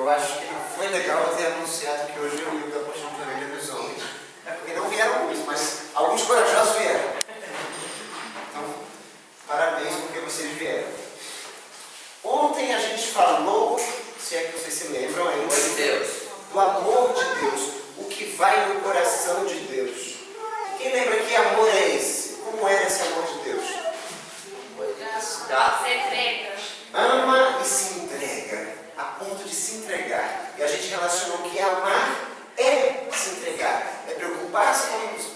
Eu acho que não foi legal eu ter anunciado que hoje eu ia da Paixão de Ovelha dos homens. É porque não vieram muitos, mas alguns corajosos vieram. Então, parabéns porque vocês vieram. Ontem a gente falou, se é que vocês se lembram aí, do amor de Deus, o que vai no coração de Deus. Quem lembra que amor é esse? Como era esse amor de Deus? Se entrega. Ama e se entrega, a ponto de se entregar. E a gente relacionou que amar é se entregar, é preocupar-se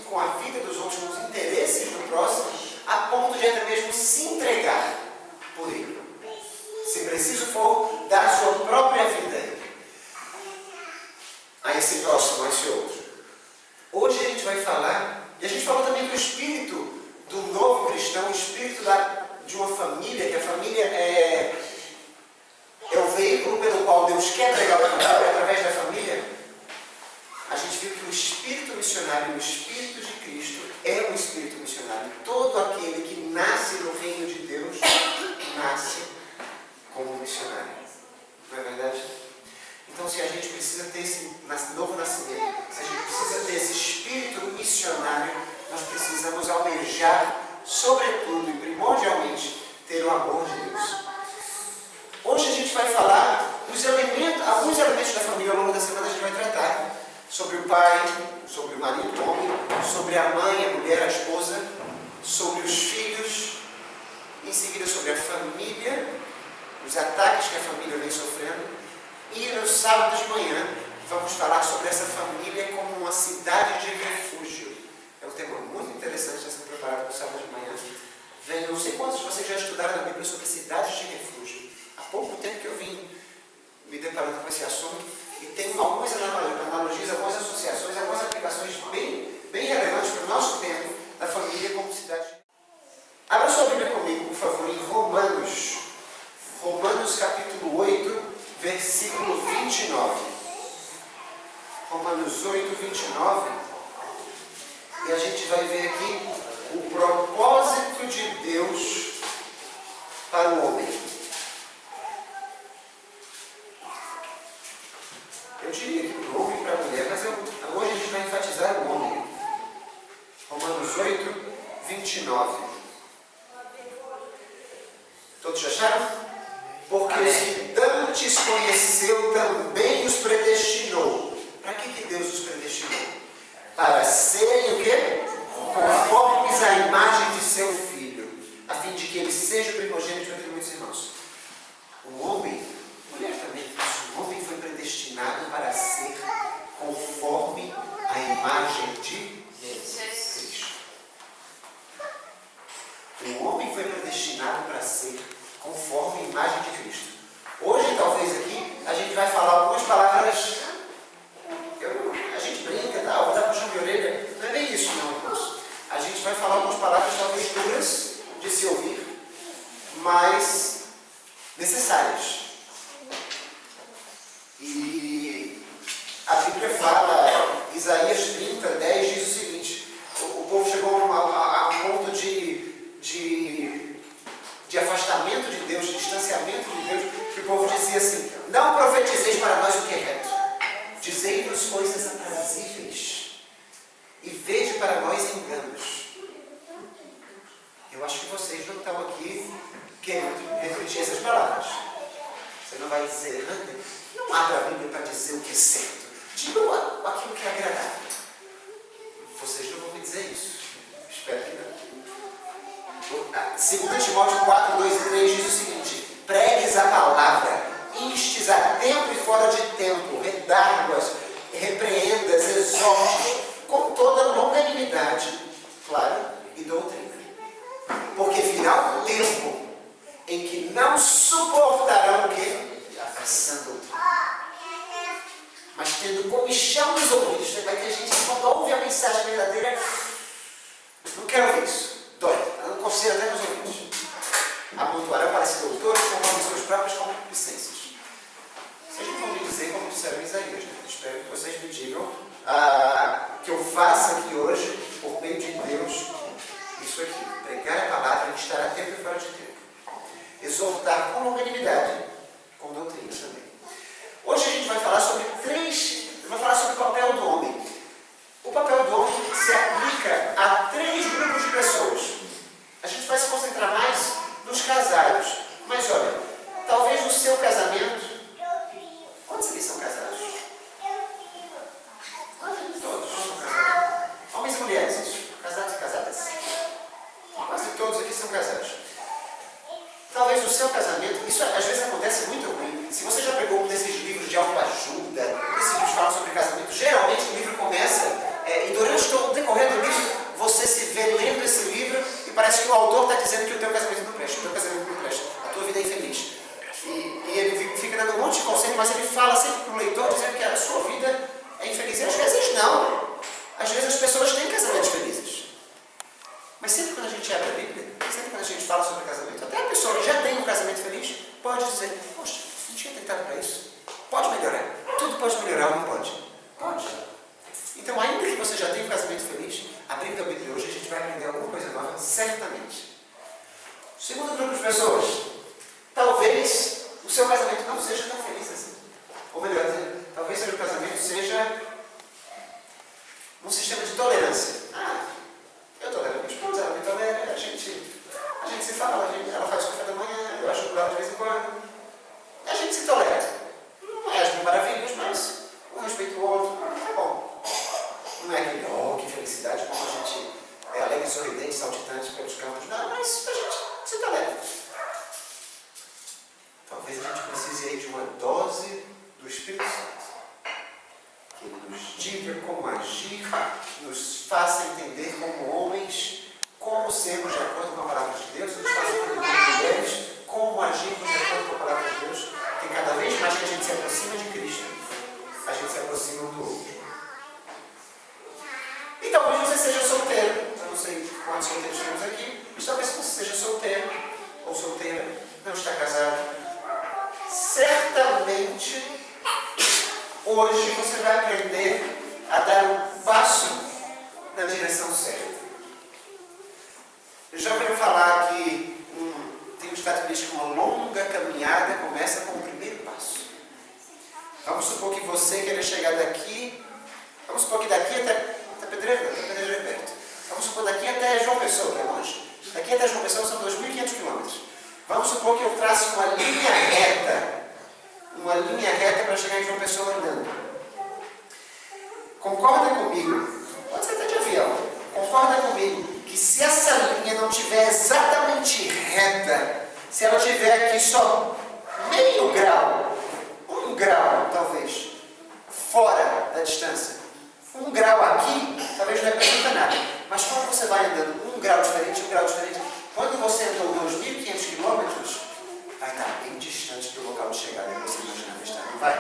com a vida dos outros, com os interesses do próximo, a ponto de até mesmo se entregar por ele. Se preciso for, dar a sua própria vida a esse próximo, a esse outro. Hoje a gente vai falar, e a gente falou também do espírito do novo cristão, o espírito de uma família, que a família é o veículo pelo qual Deus quer pregar o evangelho através da família. A gente viu que o espírito missionário, o espírito de Cristo, é um espírito missionário. Todo aquele que nasce no reino de Deus, nasce como missionário. Não é verdade? Então, se a gente precisa ter esse novo nascimento, se a gente precisa ter esse espírito missionário, nós precisamos almejar, sobretudo e primordialmente, ter o amor de Deus. Hoje a gente vai falar alguns elementos da família. Ao longo da semana a gente vai tratar sobre o pai, sobre o marido, o homem, sobre a mãe, a mulher, a esposa, sobre os filhos, em seguida sobre a família, os ataques que a família vem sofrendo. E no sábado de manhã vamos falar sobre essa família como uma cidade de refúgio. É um tema muito interessante a ser preparado para o sábado de manhã. Não sei quantos de vocês já estudaram na Bíblia sobre cidades de refúgio. Há pouco tempo que eu vim me deparando com esse assunto e tem algumas analogias, algumas associações, algumas aplicações bem relevantes para o nosso tempo da família como cidade. Abra sua Bíblia comigo, por favor, em Romanos. Romanos capítulo 8, versículo 29. Romanos 8, 29. E a gente vai ver aqui o propósito de Deus para o homem. Eu diria que para o homem e para a mulher, mas hoje a gente vai enfatizar o homem. Romanos 8, 29. Todos já acharam? Porque os que antes conheceu também os predestinou. Para que Deus os predestinou? Para serem o quê? Conformes à imagem de seu Filho, a fim de que ele seja o primogênito entre muitos irmãos. O homem, mulher também, o homem foi predestinado para ser conforme à imagem de Cristo. O homem foi predestinado para ser conforme a imagem de Cristo. Hoje, talvez aqui, a gente vai falar algumas palavras. A gente brinca, tá? Vou dar puxão de orelha. Não é bem isso, não, irmãos. A gente vai falar algumas palavras talvez duras de se ouvir, mas necessárias. E a Bíblia fala, Isaías 30, 10 diz o seguinte: o povo chegou a um ponto de afastamento de Deus, de distanciamento de Deus, que o povo dizia assim: não profetizeis para nós o que é reto, dizei-nos coisas aprazíveis e vede para nós enganos. Eu acho que vocês não estão aqui querendo refletir essas palavras. Você não vai dizer, não abra a Bíblia para dizer o que é certo, diga aquilo que é agradável. Vocês não vão me dizer isso. Espero que não. 2 Timóteo 4, 2 e 3 diz o seguinte: pregues a palavra, instes a tempo e fora de tempo, redarguas, repreendas, exortes, com toda longanimidade, claro, e doutrina. Porque virá um tempo em que não suportarão o quê? A sã doutrina. Mas tendo comichão dos ouvidos, vai ter gente que quando ouve a mensagem verdadeira, não quero ouvir isso. Dói, não considero até nos ouvidos. Amontoarão para si doutores, conforme suas próprias concupiscências. Vocês não vão me dizer como disseram Isaías, né? Espero que vocês me digam que eu faça aqui hoje, por meio de Deus, isso aqui. Pregar a palavra, estar a tempo e fora de tempo. Exortar com longanimidade, com doutrina também. Hoje a gente vai falar sobre o papel do homem. O papel do homem se aplica a 3 grupos de pessoas. A gente vai se concentrar mais nos casados. Mas olha, talvez no seu casamento... Quantos aqui são casados? Todos são casados. Homens e mulheres, casados e casadas. Quase todos aqui são casados. Talvez no seu casamento, isso às vezes acontece muito ruim. Se você já pegou um desses livros de autoajuda, desses livros que falam sobre casamento, geralmente o livro começa, e durante todo o decorrer do livro, você se vê lendo esse livro e parece que o autor está dizendo que o teu casamento não presta, o teu casamento não presta, a tua vida é infeliz. E ele fica dando um monte de conselho, mas ele fala sempre para o leitor, dizendo que a sua vida é infeliz. E às vezes não. Às vezes as pessoas têm casamentos felizes. Mas sempre quando a gente abre a Bíblia, sempre quando a gente fala sobre casamento, até a pessoa que já tem um casamento feliz pode dizer, poxa, não tinha tentado para isso. Pode melhorar. Tudo pode melhorar ou não pode? Pode. Então, ainda que você já tenha um casamento feliz, abrindo a Bíblia hoje, a gente vai aprender alguma coisa nova, certamente. Segundo grupo de pessoas, talvez o seu casamento não seja tão feliz assim. Ou melhor dizendo, talvez o seu casamento seja um sistema de tolerância. Eu tolero minha esposa, ela me tolera, a gente se fala, ela faz o café da manhã, eu ajudo ela de vez em quando. A gente se tolera. Não é as mil maravilhas, mas um respeita o outro, é bom. Não é aquele, que felicidade, como a gente é alegre, sorridente, saltitante pelos campos. Não, mas a gente se tolera. Talvez a gente precise aí de uma dose do Espírito Santo. Que ele nos diga como agir, nos faça entender como homens, como sermos de acordo com a palavra de Deus, nos faça entender como mulheres, como agirmos de acordo com a palavra de Deus, porque cada vez mais que a gente se aproxima de Cristo, a gente se aproxima um do outro. E talvez você seja solteiro, eu não sei quantos solteiros temos aqui, mas talvez você seja solteiro ou solteira, não está casado. Certamente, hoje você vai aprender a dar um passo na direção certa. Eu já ouvi falar que tem um ditado que diz que uma longa caminhada começa com o primeiro passo. Vamos supor que você queira chegar daqui, vamos supor que daqui até Pedreira é perto. Vamos supor daqui até João Pessoa, que é longe. Daqui até João Pessoa são 2.500 quilômetros. Vamos supor que eu traço uma linha reta para chegar em João Pessoa andando. Concorda comigo, pode ser até de avião, concorda comigo que se essa linha não estiver exatamente reta, se ela tiver aqui só meio grau, 1 grau talvez, fora da distância, 1 grau aqui, talvez não representa nada, mas quando você vai andando 1 grau diferente, quando você andou 2.500 quilômetros, vai estar bem distante do local de chegada que você imaginava estar, não vai?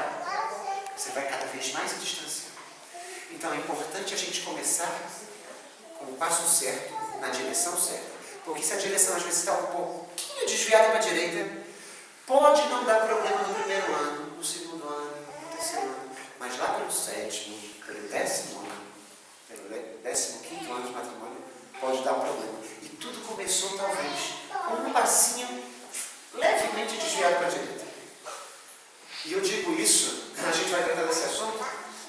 Você vai cada vez mais se distanciando. Então é importante a gente começar com o passo certo, na direção certa. Porque se a direção às vezes está um pouquinho desviada para a direita, pode não dar problema no primeiro ano, no segundo ano, no terceiro ano, mas lá pelo 7º, pelo 10º ano, pelo 15º ano de matrimônio, pode dar um problema. E tudo começou talvez com um passinho levemente desviado para a direita. E eu digo isso, a gente vai tratar desse assunto,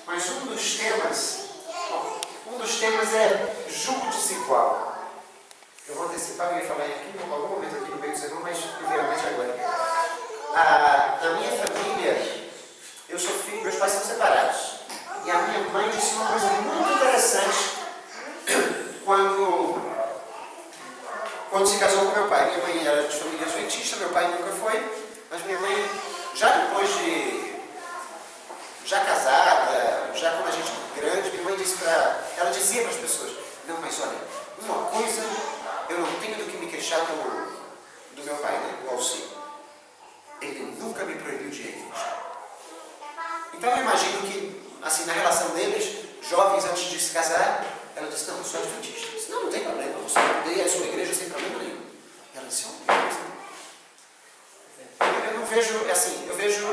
mas um dos temas é julgo desigual. Eu vou antecipar, eu ia falar aqui em algum momento aqui no meio do sermão, mas primeiramente agora. Na minha família, eu sou filho, meus pais são separados. E a minha mãe disse uma coisa muito interessante quando se casou com meu pai. Minha mãe era de família adventista, meu pai nunca foi, mas minha mãe, já depois de... já casada, já quando a gente grande, minha mãe disse ela dizia para as pessoas, não, mas olha, uma coisa eu não tenho do que me queixar do meu pai, né, o Alci. Ele nunca me proibiu de ir à igreja. Então eu imagino que, assim, na relação deles, jovens antes de se casar, ela disse, não, eu sou adventista. Eu disse, não tem problema, você pode ir à sua igreja sem problema nenhum. E ela disse, eu não vejo, assim, eu vejo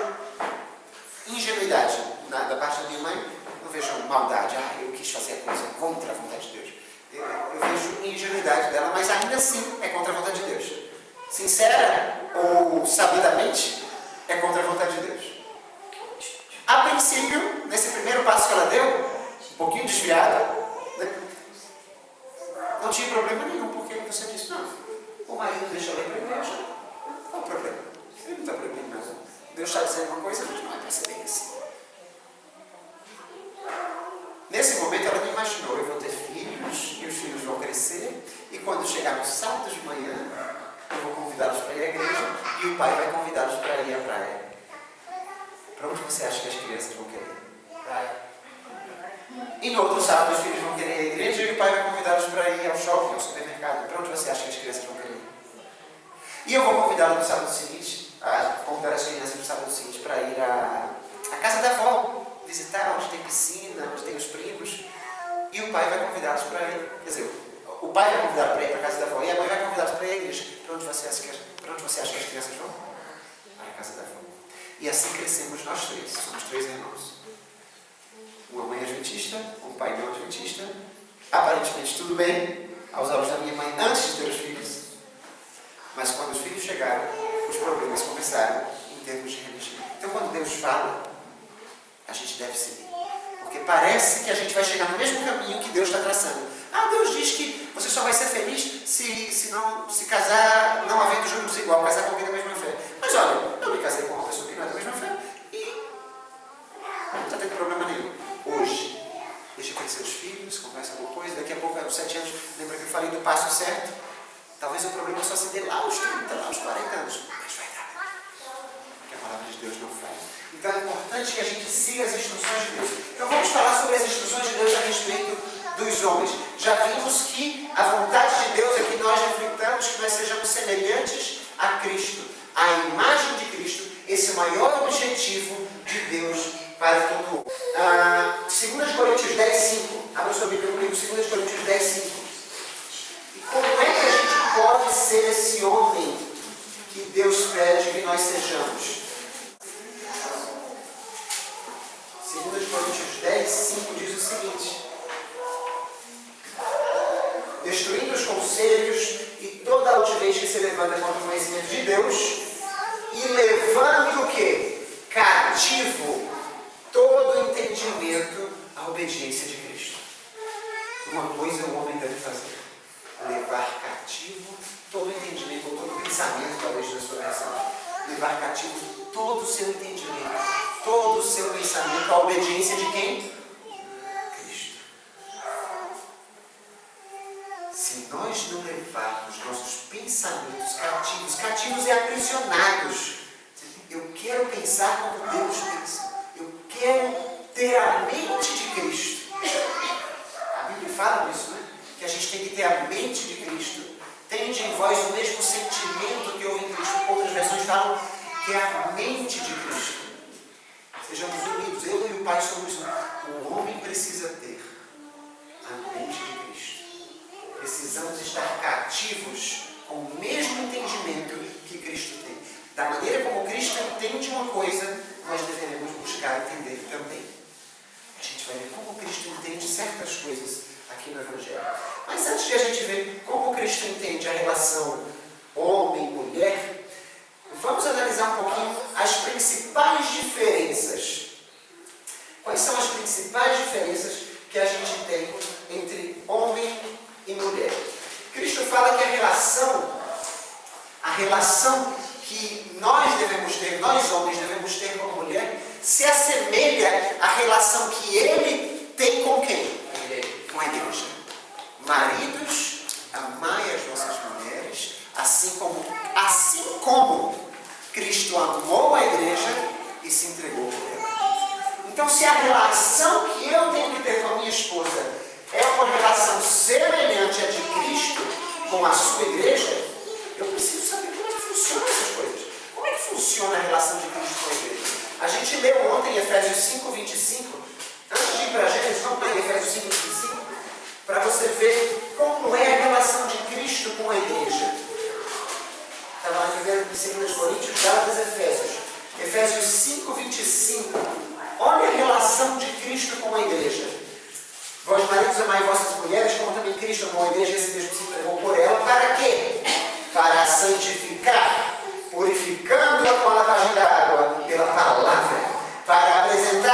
ingenuidade da parte da minha mãe, não vejo maldade, eu quis fazer a coisa contra a vontade de Deus. Eu vejo ingenuidade dela, mas ainda assim é contra a vontade de Deus. Sincera ou sabidamente, é contra a vontade de Deus. A princípio, nesse primeiro passo que ela deu, um pouquinho desviado, né? Não tinha problema nenhum, porque você disse, não, o marido deixa ela ir para a igreja, qual o problema? Ele não está proibindo nada. Deus está dizendo uma coisa, mas não é para ser bem assim. Nesse momento ela não imaginou, eu vou ter filhos, e os filhos vão crescer, e quando chegar no sábado de manhã, eu vou convidá-los para ir à igreja, e o pai vai convidá-los para ir à praia. Para onde você acha que as crianças vão querer? Praia. E no outro sábado os filhos vão querer ir à igreja, e o pai vai convidá-los para ir ao shopping, ao supermercado. Para onde você acha que as crianças vão querer ir? E eu vou convidá-los no sábado seguinte, convidar as crianças no sábado seguinte para ir à casa da avó, visitar onde tem piscina, onde tem os primos, e o pai vai convidá-los para ir, quer dizer, o pai vai convidá-los para ir para a casa da avó, e a mãe vai convidá-los para ir à igreja. Para onde você acha que as crianças vão? Para a casa da avó. E assim crescemos nós três, somos três irmãos. Uma mãe adventista, um pai não adventista, aparentemente tudo bem, aos olhos da minha mãe antes de ter os filhos, mas quando os filhos chegaram, os problemas começaram em termos de religião. Então quando Deus fala, a gente deve seguir. Porque parece que a gente vai chegar no mesmo caminho que Deus está traçando. Deus diz que você só vai ser feliz se casar não havendo juros igual, casar com alguém da mesma fé. Mas olha, eu me casei com uma pessoa que não é da mesma fé e não está tendo problema nenhum. Hoje, deixa crescer os filhos, conversa depois, daqui a pouco, aos 7 anos, lembra que eu falei do passo certo? Talvez o problema só se dê lá aos 30, lá aos 40 anos. Mas vai dar. Porque a palavra de Deus não faz. Então é importante que a gente siga as instruções de Deus. Então vamos falar sobre as instruções de Deus a respeito dos homens. Já vimos que a vontade de Deus é que nós reflitamos, que nós sejamos semelhantes a Cristo, a imagem de Cristo, esse é o maior objetivo de Deus para todo mundo. 2 Coríntios 10, 5. Abra sua Bíblia comigo, 2 Coríntios 10, 5. E como é que a gente pode ser esse homem que Deus pede que nós sejamos? 2 Coríntios 10, 5 diz o seguinte: destruindo os conselhos e toda a altivez que se levanta contra o conhecimento de Deus, e levando o quê? Cativo todo o entendimento à obediência de Cristo. Uma coisa o homem deve fazer: levar cativo todo o entendimento, ou todo o pensamento, talvez, da sua versão. Levar cativo todo o seu entendimento, todo o seu pensamento à obediência de quem? Cristo. Se nós não levarmos nossos pensamentos cativos e aprisionados, eu quero pensar como Deus pensa, eu quero ter a mente de Cristo. A Bíblia fala disso, né? Que a gente tem que ter a mente de Cristo. Tende em vós o mesmo sentimento que houve em Cristo. Outras versões falam que é a mente de Cristo. Sejamos unidos, eu e o Pai somos um. O homem precisa ter a mente de Cristo. Precisamos estar cativos com o mesmo entendimento que Cristo tem. Da maneira como Cristo entende uma coisa, nós deveremos buscar entender também. A gente vai ver como Cristo entende certas coisas aqui no Evangelho. Mas antes de a gente ver como Cristo entende a relação homem-mulher, vamos analisar um pouquinho as principais diferenças. Quais são as principais diferenças que a gente tem entre homem e mulher? Cristo fala que a relação que nós devemos ter, nós homens devemos ter com a mulher, se assemelha à relação que ele tem com quem? Com a igreja. Maridos, amai as vossas mulheres, assim como Cristo amou a igreja e se entregou por ela. Então, se a relação que eu tenho que ter com a minha esposa é uma relação semelhante à de Cristo com a sua igreja, eu preciso saber como é que funcionam essas coisas. Como é que funciona a relação de Cristo com a igreja? A gente leu ontem Efésios 5, 25. Antes de ir para Gênesis, vamos ler Efésios 5, 25, para você ver como é a relação de Cristo com a igreja. Estava lá em 2 Coríntios, Gálatas, Efésios. Efésios 5, 25. Olha a relação de Cristo com a igreja. Vós, maridos, amai vossas mulheres, como também Cristo amou a igreja e esse mesmo se entregou por ela. Para quê? Para santificar, purificando-a com a lavagem da água pela palavra, para apresentar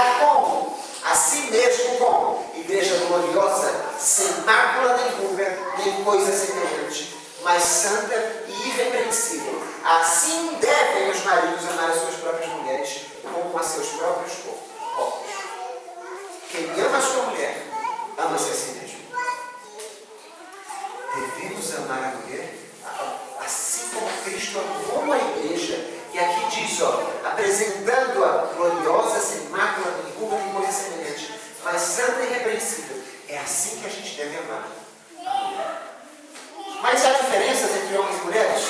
maridos amar as suas próprias mulheres como a seus próprios corpos. Quem ama a sua mulher, ama-se a si mesmo. Devemos amar a mulher assim como Cristo amou a igreja. E aqui diz, apresentando-a gloriosa, sem mácula, nem ruga, nem coisa semelhante, mas santa e irrepreensível. É assim que a gente deve amar. Mas há diferenças entre homens e mulheres?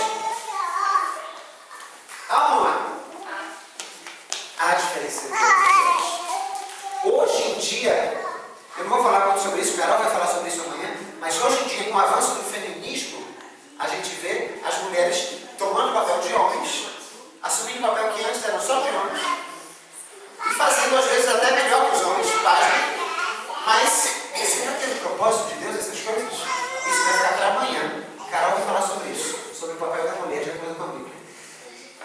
Há ou não há? Há diferença entre homens e mulheres. Hoje em dia, eu não vou falar muito sobre isso, o Carol vai falar sobre isso amanhã, mas hoje em dia, com o avanço do feminismo, a gente vê as mulheres tomando papel de homens, assumindo papel que antes eram só de homens, e fazendo às vezes até melhor que os homens, mas esse não é aquele propósito de Deus, essas coisas. Isso vai ficar para amanhã. Carol vai falar sobre isso, sobre o papel da mulher de acordo com a Bíblia.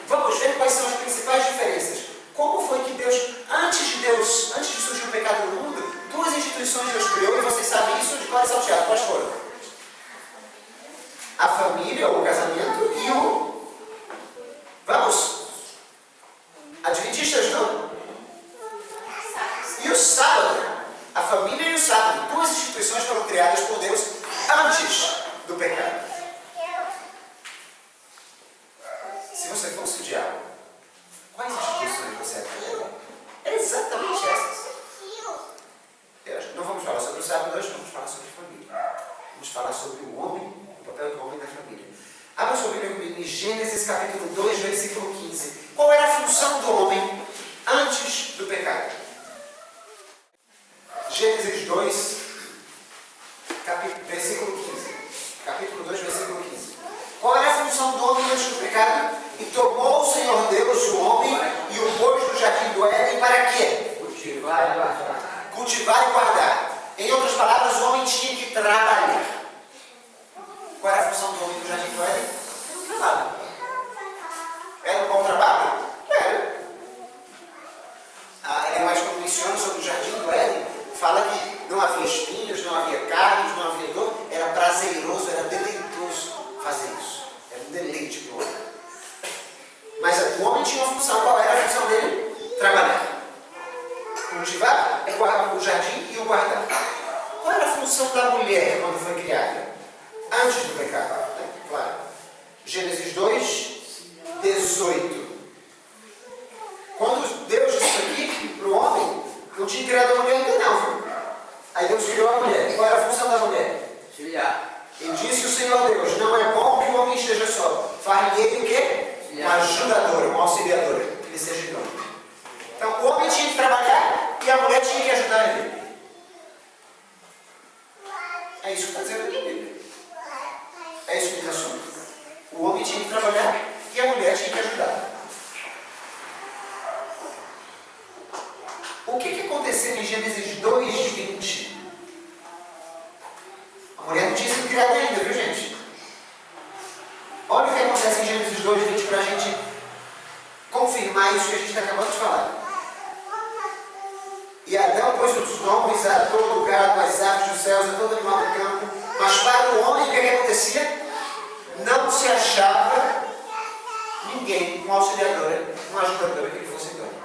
Vamos ver quais são as principais diferenças. Como foi que Deus, antes de surgir o pecado no mundo, duas instituições Deus criou, e vocês sabem isso de cor e salteado. Quais foram? A família, ou o casamento, e o... Vamos? Adventistas não? E o sábado. A família e o sábado. Duas instituições foram criadas por Deus antes do pecado. Se você fosse o diabo, quais instituições você aplicaria? Exatamente essas. Não vamos falar sobre o sábado hoje, vamos falar sobre a família. Vamos falar sobre o homem, o papel do homem na família. Abra sua Bíblia comigo em Gênesis capítulo 2, versículo 15. Qual era a função do homem antes do pecado? Gênesis 2, versículo 15. Capítulo 2, versículo 15. Qual era a função do homem antes do pecado? E tomou o Senhor Deus o homem e o pôs no jardim do Éden para quê? Cultivar e guardar. Cultivar e guardar. Em outras palavras, o homem tinha que trabalhar. Qual era a função do homem no jardim do Éden? Trabalho. Era um bom trabalho? Era. Ele mais quando menciona sobre o jardim do Éden, fala que não havia espinhos, não havia carnes, não havia dor. Era prazeroso, era deleitoso fazer isso. Era um deleite para o homem. Mas o homem tinha uma função. Qual era a função dele? Trabalhar. Cultivar é guardar o jardim e o guardar. Qual era a função da mulher quando foi criada? Antes do pecado. Claro. Gênesis 2, 18. Quando Deus disse aqui para o homem, não tinha criado a mulher ainda não. Aí Deus criou a mulher. Qual era a função da mulher? E disse o Senhor Deus, não é bom que o homem esteja só. Far-lhe o quê? Uma ajudadora, uma auxiliadora, que ele seja idôneo. Então o homem tinha que trabalhar e a mulher tinha que ajudar ele. É isso que está dizendo aqui, Bíblia. É isso que diz assunto. O homem tinha que trabalhar e a mulher tinha que ajudar. O que aconteceu em Gênesis 2:20? A mulher não tinha sido criada ainda, viu gente? Olha o que acontece em Gênesis 2:20 para a gente confirmar isso que a gente está acabando de falar. E Adão pôs os nomes a todo o gado, as aves dos céus, a todo animal do campo. Mas para o homem, o que acontecia? Não se achava ninguém, uma auxiliadora, uma ajudadora que ele fosse idôneo.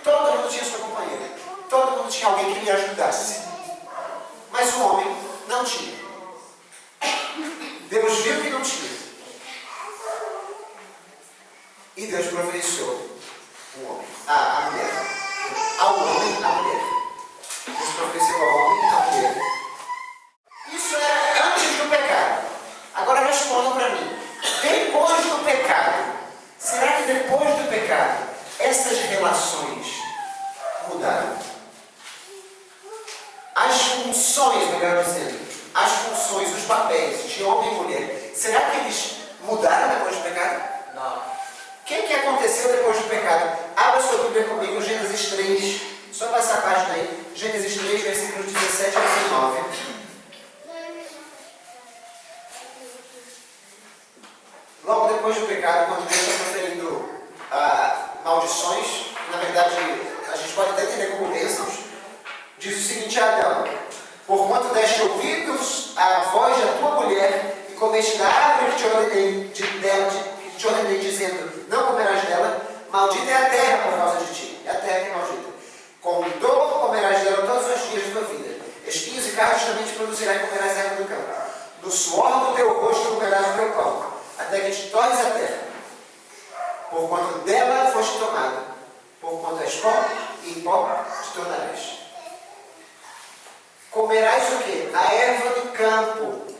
Todo mundo tinha sua companheira. Todo mundo tinha alguém que lhe ajudasse. Mas o homem não tinha. Deus viu que não tinha. E Deus providenciou o homem, a mulher. Ao homem, a mulher. Deus providenciou ao homem, a mulher. Isso era antes do pecado. Agora respondam para mim. Depois do pecado, será que depois do pecado, essas relações mudaram? As funções, melhor dizendo, as funções, os papéis de homem e mulher, será que eles mudaram depois do pecado? Não. O que aconteceu depois do pecado? Abra sua Bíblia comigo, Gênesis 3. Só passar a página aí. Gênesis 3, versículos 17 a 19. Logo depois do pecado, quando Deus está proferindo maldições, na verdade, a gente pode até entender como bênçãos, diz o seguinte a Adão: porquanto deste ouvidos à voz da tua mulher e comeste da árvore que te ordenei, dizendo, não comerás Maldita é a terra por causa de ti. É a terra que é maldita. Com dor comerás dela todos os dias da tua vida. Espinhos e carros também te produzirá e comerás a erva do campo. Do suor do teu rosto comerás o teu pão, até que te tornes a terra. Porquanto dela foste tomado, porquanto és pó, e pó te tornarás. Comerás o quê? A erva do campo.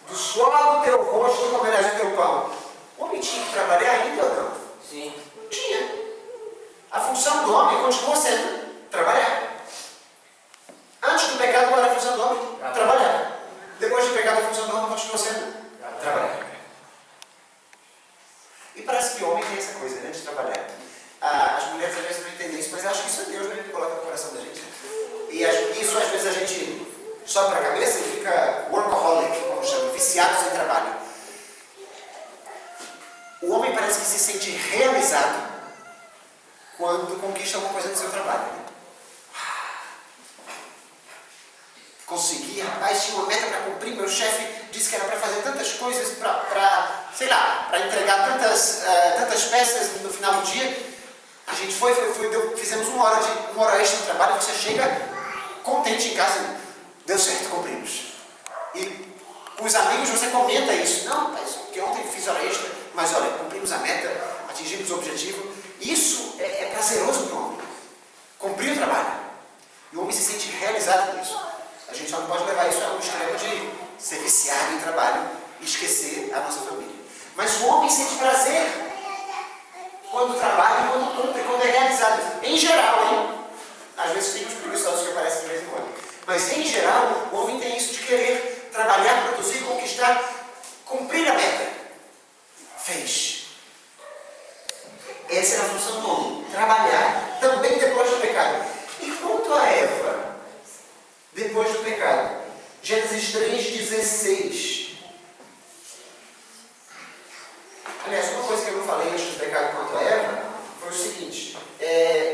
Do suor do teu rosto comerás o teu pão. O homem tinha que trabalhar ainda ou não? Sim. Tinha. A função do homem continua sendo trabalhar. Antes do pecado, qual era a função do homem? Trabalhar. Depois do pecado, a função do homem continua sendo trabalhar. E parece que o homem tem essa coisa, né, de trabalhar. As mulheres às vezes não entendem isso, mas eu acho que isso é Deus mesmo que coloca no coração da gente. E isso às vezes a gente sobe para a cabeça e fica workaholic, como chama, viciados em trabalho. O homem parece que se sente realizado quando conquista alguma coisa no seu trabalho. Consegui, rapaz, tinha uma meta para cumprir, meu chefe disse que era para fazer tantas coisas, para entregar tantas peças no final do dia. A gente fizemos uma hora extra no trabalho, você chega contente em casa, deu certo, cumprimos. E com os amigos você comenta isso. Não, mas porque ontem fiz hora extra, mas olha, cumprimos a meta, atingimos o objetivo. Isso é prazeroso para o homem. Cumprir o trabalho. E o homem se sente realizado com isso. A gente só não pode levar isso a um extremo de ser viciado em trabalho e esquecer a nossa família. Mas o homem sente prazer quando trabalha e quando cumpre, quando é realizado. Em geral, hein? Às vezes tem uns preguiçosos que aparecem de vez em quando. Mas em geral, o homem tem isso de querer trabalhar, produzir, conquistar, cumprir a meta. Fez. Essa é a função do homem. Trabalhar, também depois do pecado. E quanto a Eva, depois do pecado? Gênesis 3,16. Aliás, uma coisa que eu não falei antes do pecado quanto a Eva foi o seguinte.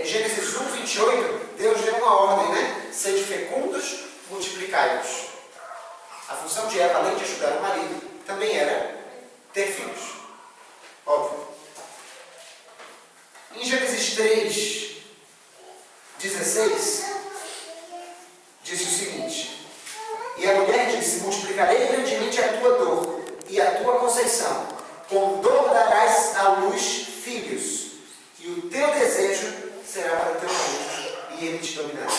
Gênesis 1,28, Deus deu uma ordem, né? Sede fecundos, multiplicai-vos. A função de Eva, além de ajudar o marido, também era ter filhos. Óbvio. Em Gênesis 3,16, diz o seguinte: e a mulher disse: multiplicarei grandemente a tua dor e a tua conceição. Com dor darás à luz filhos, e o teu desejo será para o teu marido, e ele te dominará.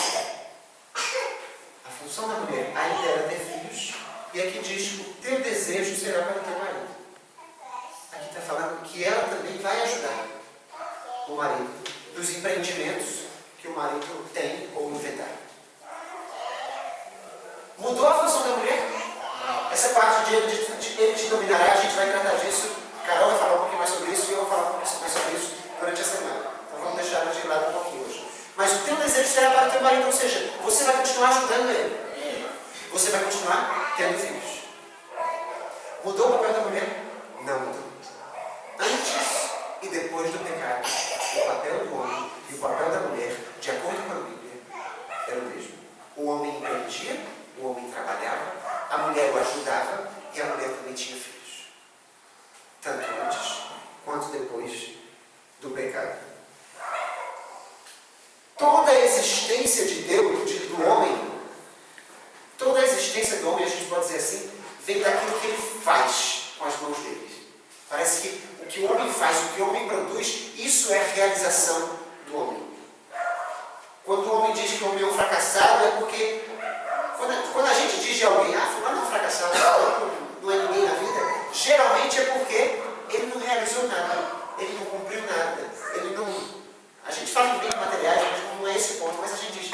A função da mulher ainda era ter filhos, e aqui diz: o teu desejo será para o teu marido. Aqui está falando que ela também vai ajudar o marido dos empreendimentos que o marido tem ou inventar. Mudou a função da mulher? Essa parte de ele te dominará, a gente vai tratar disso. Carol vai falar um pouquinho mais sobre isso e eu vou falar um pouquinho mais sobre isso durante a semana. Então vamos deixar ela de lado um pouquinho hoje. Mas o teu desejo será para o teu marido, ou seja, você vai continuar ajudando ele. Você vai continuar tendo filhos. Mudou o papel da mulher? Não mudou. Antes e depois do pecado, o papel do homem e o papel da mulher, de acordo com a Bíblia, era o mesmo. O homem empreendia, o homem trabalhava, a mulher o ajudava e a mulher também tinha filhos. Tanto antes quanto depois do pecado. Toda a existência de Deus, do homem, toda a existência do homem, a gente pode dizer assim, vem daquilo que ele faz com as mãos dele. Parece que o que o homem faz, o que o homem produz, isso é a realização do homem. Quando o homem diz que o homem é um fracassado, é porque quando a gente diz de alguém, fulano é um fracassado, não é ninguém na vida, geralmente é porque ele não realizou nada, ele não cumpriu nada, ele não... A gente fala em bem materiais, mas não é esse o ponto, mas a gente diz,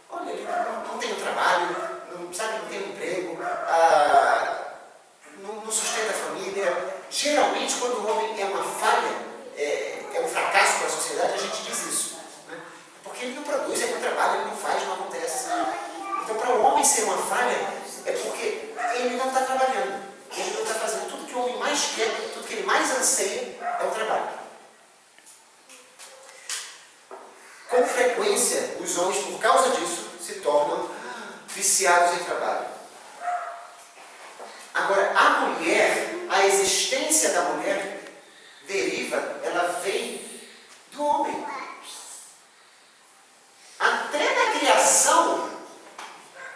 olha, ele não tem um trabalho, não tem um emprego, não sustenta a família. Geralmente, quando o homem é uma falha, é um fracasso para a sociedade, a gente diz isso. Né? Porque ele não produz, ele não trabalha, ele não faz, não acontece. Então, para o homem ser uma falha, é porque ele não está trabalhando. Ele não está fazendo tudo que o homem mais quer, tudo que ele mais anseia é o trabalho. Com frequência, os homens, por causa disso, se tornam viciados em trabalho. Agora, a mulher, a existência da mulher ela vem do homem. Até na criação,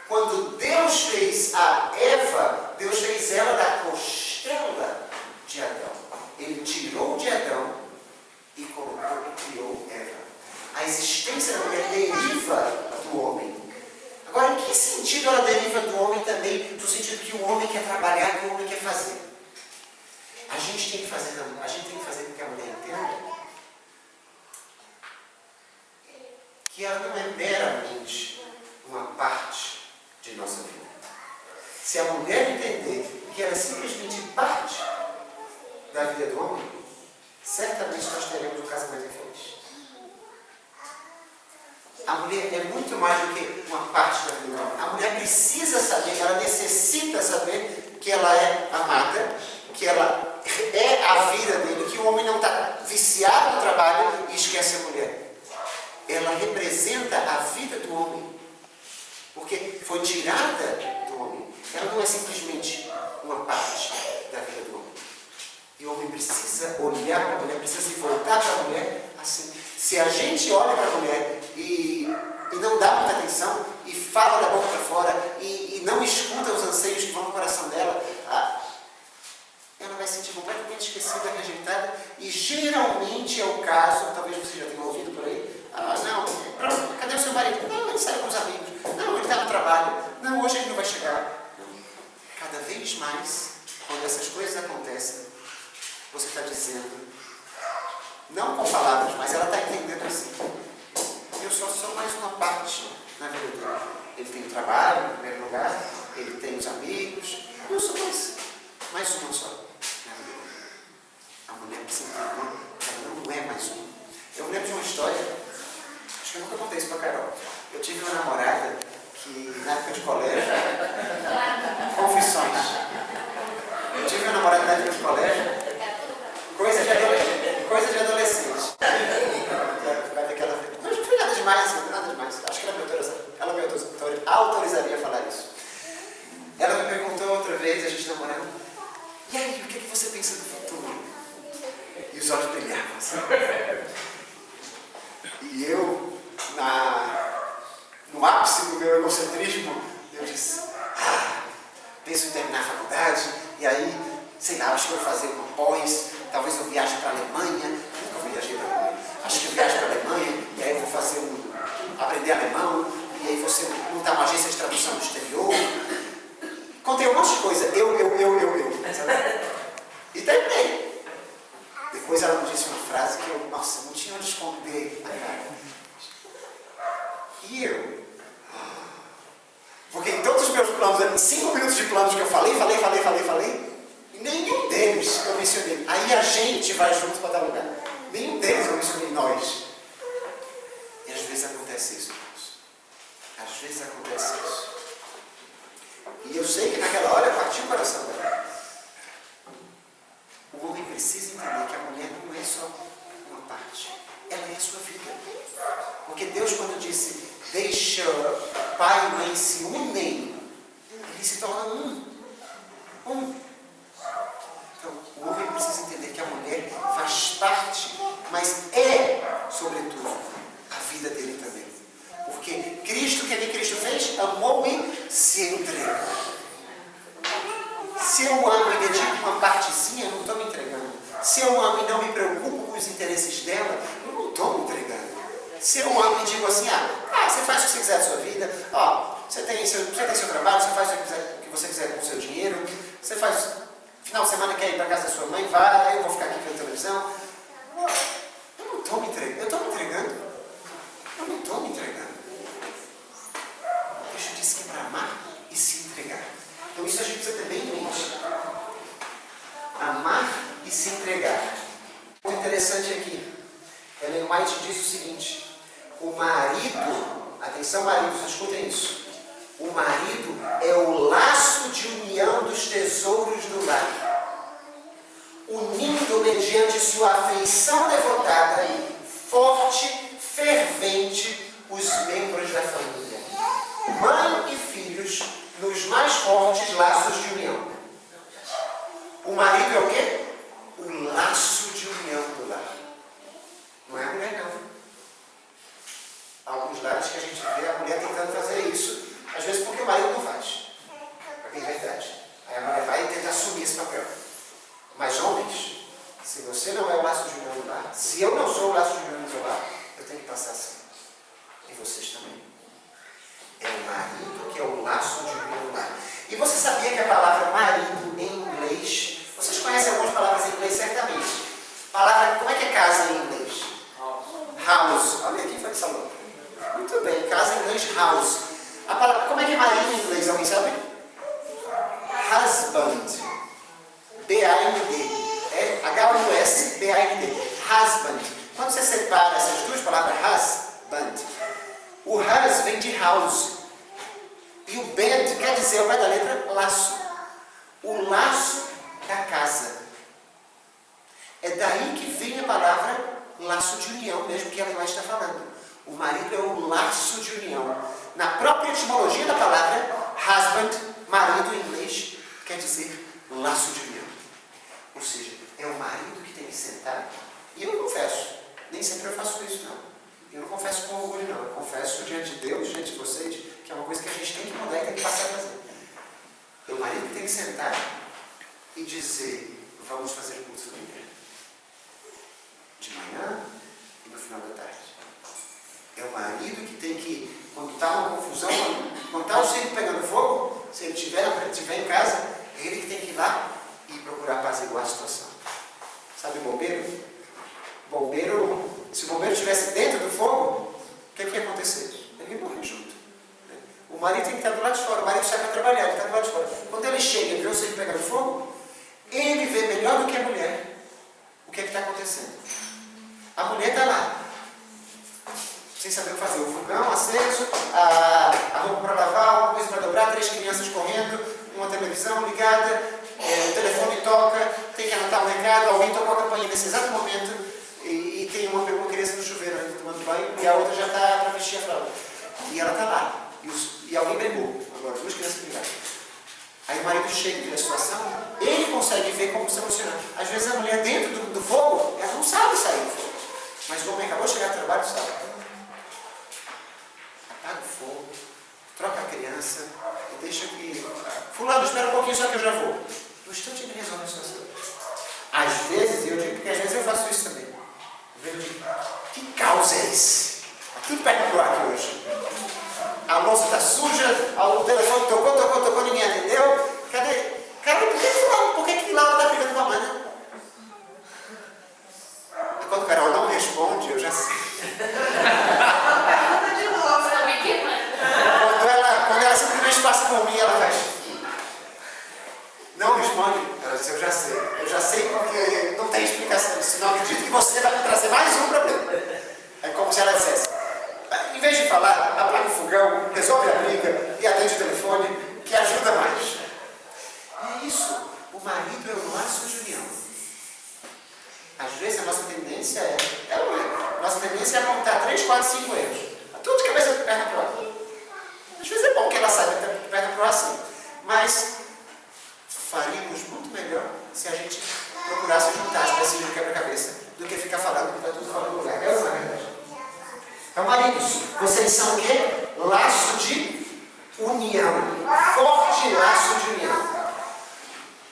quando Deus fez a Eva, Deus fez ela da costela de Adão. Ele tirou de Adão e colocou e criou Eva. A existência da mulher deriva do homem. Agora, em que sentido ela deriva do homem também? No sentido que o homem quer trabalhar, que o homem quer fazer. A gente tem que fazer com que a mulher entenda que ela não é meramente uma parte de nossa vida. Se a mulher entender que ela é simplesmente parte da vida do homem, certamente nós teremos um casamento infeliz. A mulher é muito mais do que uma parte da vida do homem. A mulher precisa saber, ela necessita saber que ela é amada, que ela é a vida dele, que o homem não está viciado no trabalho e esquece a mulher. Ela representa a vida do homem, porque foi tirada do homem. Ela não é simplesmente uma parte da vida do homem. E o homem precisa olhar para a mulher, precisa se voltar para a mulher assim. Se a gente olha para a mulher e não dá muita atenção, e fala da boca para fora, e não escuta os anseios que vão no coração dela, ela vai se sentir completamente esquecida, rejeitada, e geralmente é o caso, talvez você já tenha ouvido por aí, não, cadê o seu marido? Não, ele saiu com os amigos, não, ele está no trabalho, não, hoje ele não vai chegar. Cada vez mais, quando essas coisas acontecem, você está dizendo, não com palavras, mas ela está entendendo assim, eu só sou mais uma parte na vida dele. Ele tem o trabalho, em primeiro lugar, ele tem os amigos, eu sou mais uma só na vida dele. A mulher precisa entender que ela não é mais uma. Eu me lembro de uma história, acho que eu nunca contei isso para Carol. Eu tive uma namorada que, na época de colégio, confissões. Eu tive uma namorada na época de colégio, coisa de adolescente. Não foi nada demais, nada demais. Acho que ela me autorizaria a falar isso. Ela me perguntou outra vez, a gente namorando, e aí, o que você pensa do futuro? E os olhos brilhavam assim. E eu, no ápice do meu egocentrismo, eu disse, penso em terminar a faculdade, e aí, sei lá, acho que vou fazer uma pós, talvez eu viaje para a Alemanha, nunca viajei para a Alemanha, acho que eu viajo para a Alemanha, e aí eu vou aprender alemão, e aí você montar uma agência de tradução no exterior. Contei um monte de coisa, eu. E terminei. Depois ela me disse uma frase que eu, nossa, não tinha onde esconder a cara. E eu? Porque em todos os meus planos, em 5 minutos de planos que eu falei, e nenhum deles eu mencionei. Aí a gente vai junto para dar lugar. Nenhum deles eu mencionei nós. E às vezes acontece isso, irmãos. Às vezes acontece isso. E eu sei que naquela hora eu parti o coração dela. O homem precisa entender que a mulher não é só uma parte. Ela é a sua vida. Porque Deus, quando disse, deixa pai e mãe se unem, ele se torna um. Então, o homem precisa entender que a mulher faz parte, mas é, sobretudo, a vida dele também. Porque Cristo, o que Cristo fez? Amou e se entregou. Se eu amo e dedico uma partezinha, eu não estou me entregando. Se eu amo e não me preocupo com os interesses dela, eu não estou me entregando. Se eu amo e digo assim, você faz o que você quiser da sua vida, você tem seu trabalho, você faz o que você quiser com o seu dinheiro, você faz, final de semana quer ir para casa da sua mãe, vai, eu vou ficar aqui vendo televisão. Eu não estou me entregando. Eu estou me entregando? Eu não estou me entregando. Cristo disse que é para amar e se entregar. Então isso a gente precisa ter bem em mente. Amar e se entregar. O interessante aqui, Ellen White diz o seguinte, o marido, atenção maridos, escutem isso, o marido é o laço de união dos tesouros do lar, unindo mediante sua afeição devotada e forte, fervente, os membros da família, mãe e filhos, nos mais fortes laços de união. O marido é o quê? O laço de união do lar. Não é a mulher, Quando você separa essas duas palavras, husband, o hus vem de house. E o band quer dizer, ao pé da letra, laço. O laço da casa. É daí que vem a palavra laço de união, mesmo que ela lá está falando. O marido é o laço de união. Na própria etimologia da palavra, husband, marido em inglês, quer dizer laço de união. Ou seja, é o marido que tem que sentar. E eu confesso, nem sempre eu faço isso, não. Eu não confesso com orgulho, não. Eu confesso diante de Deus, diante de vocês, que é uma coisa que a gente tem que mudar e tem que passar a fazer. É o marido que tem que sentar e dizer, vamos fazer culto familiar. De manhã e no final da tarde. É o marido que tem que, quando está uma confusão, quando está o circo pegando fogo, se ele estiver em casa, é ele que tem que ir lá e procurar apaziguar a situação. Sabe o bombeiro? Se o bombeiro estivesse dentro do fogo, o que ia acontecer? Ele ia morrer junto. O marido tem que estar do lado de fora, o marido sai para trabalhar, ele está do lado de fora. Quando ele chega e vê o circo pegando fogo, ele vê melhor do que a mulher o que está acontecendo. A mulher está lá, sem saber o que fazer. O fogão aceso, a roupa para lavar, alguma coisa para dobrar, 3 crianças correndo, uma televisão ligada, o telefone toca, tem que anotar um recado, alguém tocou a campainha nesse exato momento e tem uma criança no chuveiro ainda tomando banho e a outra já está para vestir a fralda. E ela está lá. E alguém brigou. Agora, 2 crianças brigaram. Aí o marido chega e vê a situação, ele consegue ver como solucionar. Às vezes a mulher dentro do fogo, ela não sabe sair do fogo. Mas o homem acabou de chegar do trabalho, sabe? Apaga o fogo, troca a criança e deixa que... Fulano, espera um pouquinho só que eu já vou. No instante ele resolve a situação. Às vezes, eu digo que às vezes eu faço isso também. Eu digo, que caos é esse? Está tudo perto do ar hoje. A louça está suja, o telefone tocou, ninguém atendeu. Cadê? Cara, por que Laura está brigando com a mãe? E quando o Carol não responde, eu já sei. Quando ela simplesmente passa por mim, ela faz. Não responde, ela diz, eu já sei porque não tem explicação. Se não acredito que você vai me trazer mais um problema. É como se ela dissesse. Em vez de falar, apaga o fogão, resolve a briga e atende o telefone, que ajuda mais. E isso, o marido é o laço de união. Às vezes a nossa tendência nossa tendência é apontar 3, 4, 5 erros. Tudo de cabeça de perna para o ar. Às vezes é bom que ela saiba de perna para o ar assim. Mas faríamos muito melhor se a gente procurasse juntar as pecinhas do quebra-cabeça do que ficar falando que está tudo fora do lugar. É uma verdade. Então, maridos, vocês são o quê? Laço de união. Forte laço de união.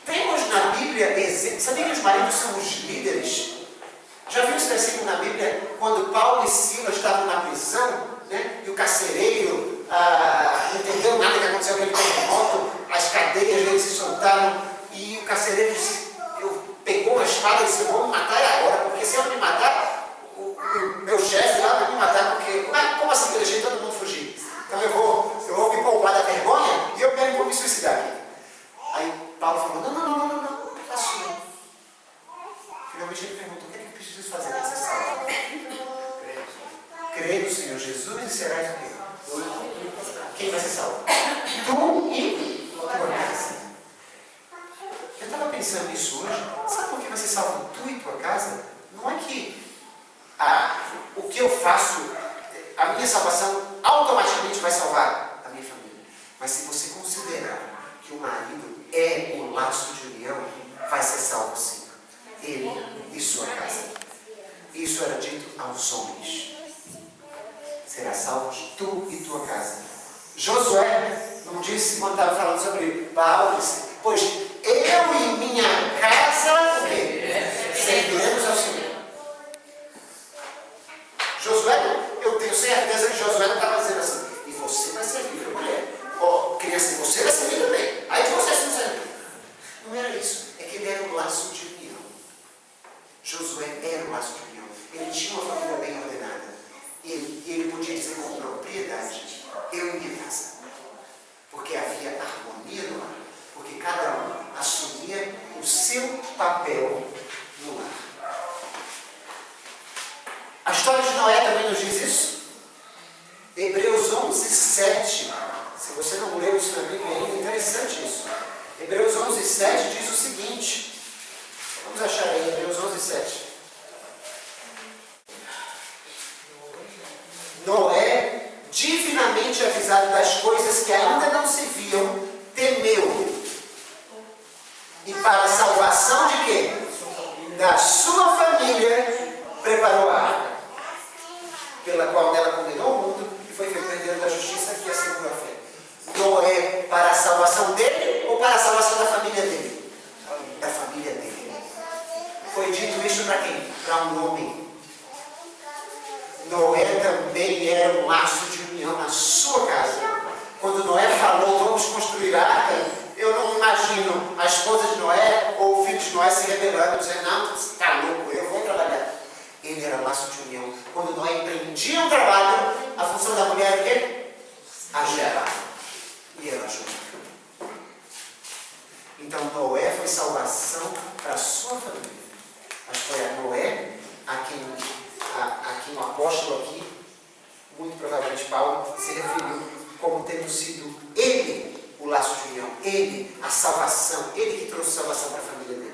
Temos na Bíblia exemplos. Sabia que os maridos são os líderes? Já viu esse versículo na Bíblia? Quando Paulo e Silas estavam na prisão, né? E o carcereiro não entendeu nada que aconteceu com aquele terremoto, as cadeias dele se soltaram e o carcereiro pegou uma espada e disse, eu vou me matar agora, porque se eu não me matar, o meu chefe lá vai me matar, porque como assim eu deixei todo mundo fugir? Então eu vou me poupar da vergonha e eu mesmo vou me suicidar aqui. Aí Paulo falou, não faço não. Finalmente ele perguntou, o que é que eu preciso fazer para ser salvo? Creio no Senhor Jesus e serás o quê? Quem vai ser salvo? Tu e tua casa. Eu estava pensando nisso hoje. Sabe por que vai ser salvo tu e tua casa? Não é que o que eu faço, a minha salvação automaticamente vai salvar a minha família. Mas se você considerar que o marido é o laço de união, vai ser salvo sim. Ele e sua casa. Isso era dito aos homens. Será salvos tu e tua casa. Josué não disse, quando estava falando sobre Baal, disse, pois eu e minha casa, o quê? Serviremos ao Senhor. Josué, eu tenho certeza que Josué não estava dizendo assim, e você vai servir a mulher. Criança, você vai servir também. Aí vocês não servem. Não era isso. É que ele era um laço de união. Josué era um laço de união. Ele tinha uma família bem ordenada. E ele podia dizer com propriedade, eu e minha casa. Porque havia harmonia no lar. Porque cada um assumia o seu papel no lar. história de Noé também nos diz isso. Hebreus 11, 7. Se você não leu isso na Bíblia ainda, é interessante isso. Hebreus 11, 7 diz o seguinte. Vamos achar aí, Hebreus 11, 7. Noé, divinamente avisado das coisas que ainda não se viam, temeu. E para a salvação de quê? Da sua família, preparou a arca, pela qual nela condenou o mundo e foi feito herdeiro da justiça que assegurou a fé. Noé, para a salvação dele ou para a salvação da família dele? Da família dele. Foi dito isso para quem? Para um homem. Noé também era um laço de união na sua casa. Quando Noé falou, vamos construir a arca, eu não imagino a esposa de Noé ou o filho de Noé se rebelando, dizendo, não, você está louco, eu vou trabalhar. Ele era laço de união. Quando Noé empreendia um trabalho, a função da mulher era o quê? A gerar. E ela ajuda. Então Noé foi salvação para a sua família. Mas foi a Noé a quem o apóstolo aqui, muito provavelmente Paulo, se referiu como tendo sido ele o laço de união, ele a salvação, ele que trouxe salvação para a família dele.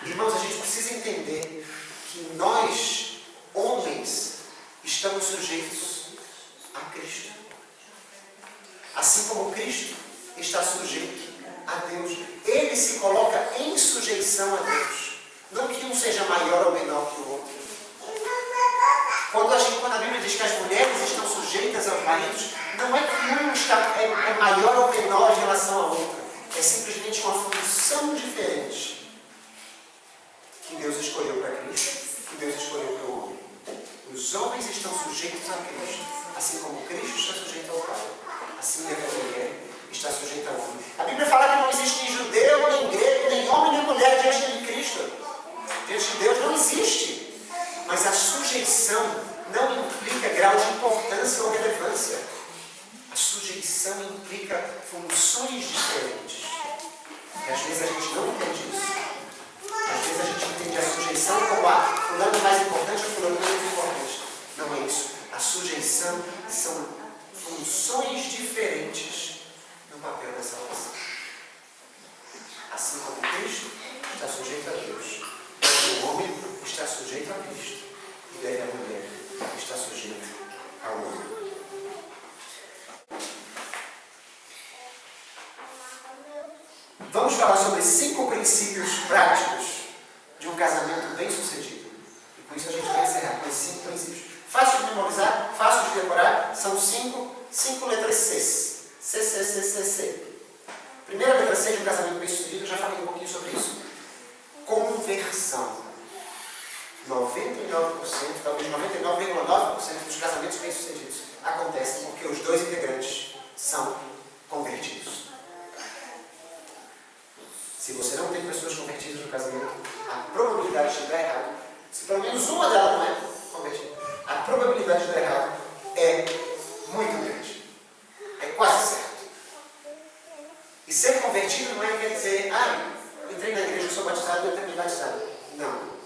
Irmãos, a gente precisa entender que nós, homens, estamos sujeitos a Cristo. Assim como Cristo está sujeito a Deus. Ele se coloca em sujeição a Deus. Não que um seja maior ou menor que o outro. Quando a Bíblia diz que as mulheres estão sujeitas aos maridos, não é que um é maior ou menor em relação ao outro. É simplesmente uma função diferente que Deus escolheu para Cristo, que Deus escolheu para o homem. Os homens estão sujeitos a Cristo, assim como Cristo está sujeito ao Pai. Assim a mulher está sujeita ao homem. A Bíblia fala que não existe nem judeu, nem grego, nem homem, nem mulher diante de Cristo. Diante de Deus não existe. Mas a sujeição não implica grau de importância ou relevância. A sujeição implica funções diferentes. E às vezes a gente não entende isso. Às vezes a gente entende a sujeição como fulano é mais importante ou fulano menos importante. Não é isso. A sujeição são funções diferentes no papel da salvação. Assim como Cristo está sujeito a Deus, o homem está sujeito a Cristo. E daí a mulher está sujeita ao homem. Vamos falar sobre 5 princípios práticos de um casamento bem sucedido. E com isso a gente vai encerrar com esses 5 princípios. Fácil de memorizar, fácil de decorar, são 5 letras C. C. Primeira letra C de um casamento bem sucedido, eu já falei um pouquinho sobre isso. Conversão. 99%, talvez 99,9% dos casamentos bem sucedidos acontecem porque os dois integrantes são convertidos. Se você não tem pessoas convertidas no casamento, a probabilidade de dar errado, se pelo menos uma delas não é convertida, a probabilidade de dar errado é muito grande. É quase certo. E ser convertido não quer dizer, eu entrei na igreja, eu sou batizado, eu terminei batizado. Não.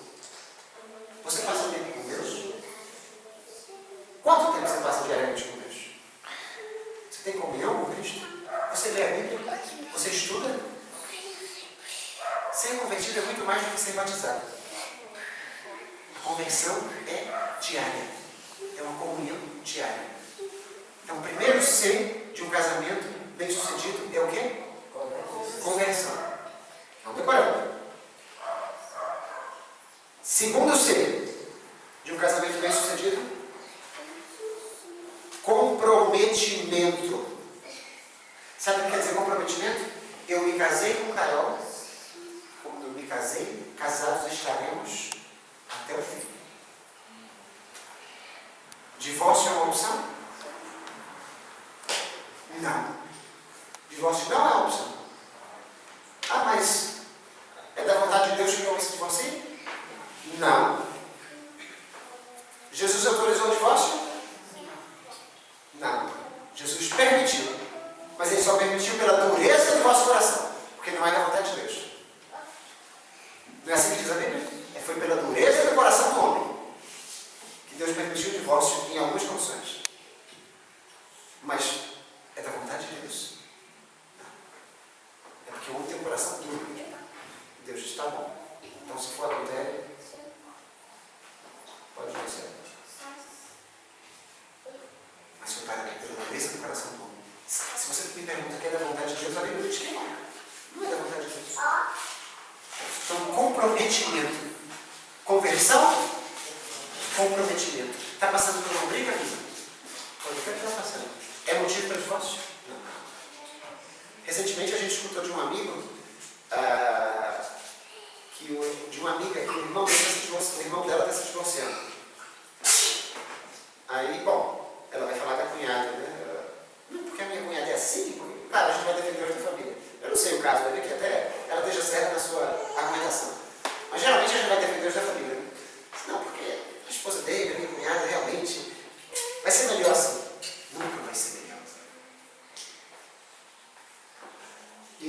Você passa tempo com Deus? Quanto tempo você passa diariamente com Deus? Você tem comunhão com Cristo? Você lê a Bíblia? Você estuda? Ser convertido é muito mais do que ser batizado. A conversão é diária. É uma comunhão diária. Então, o primeiro C de um casamento bem sucedido é o quê? Conversão. Vamos decorando. Segundo C de um casamento bem sucedido, comprometimento. Sabe o que quer dizer comprometimento? Eu me casei com Carol. Quando eu me casei, casados estaremos até o fim. Divórcio é uma opção? Não. Divórcio não é uma opção. Mas é da vontade de Deus que o homem se divorcie? Não. Jesus autorizou o divórcio? Não. Jesus permitiu. Mas ele só permitiu pela dureza do vosso coração. Porque não é da vontade de Deus. Não é assim que diz a Bíblia? Foi pela dureza do coração do homem. divórcio em algumas condições. Mas é da vontade de Deus. É porque o homem tem um coração duro. Deus diz, tá bom. Então se for adultério, pode dizer. Mas seu pai é pela dureza do coração do homem. Se você me pergunta que é da vontade de Deus, a Bíblia diz que não é. Não é da vontade de Deus. Então, comprometimento. Conversão, comprometimento. Está passando por uma briga, amigo? Pode até estar passando. É motivo para divórcio? Não. Recentemente a gente escutou de um amigo, de uma amiga que o irmão dela está se divorciando. Aí, bom, ela vai falar com a cunhada, né? Porque a minha cunhada é assim, porque, claro, a gente vai defender outra família. Eu não sei o caso, vai ver que até ela esteja certa na sua argumentação. Mas geralmente a gente vai defender outra família. Né? Não, porque a esposa dele, a minha cunhada, realmente vai ser melhor assim. Nunca vai ser melhor. E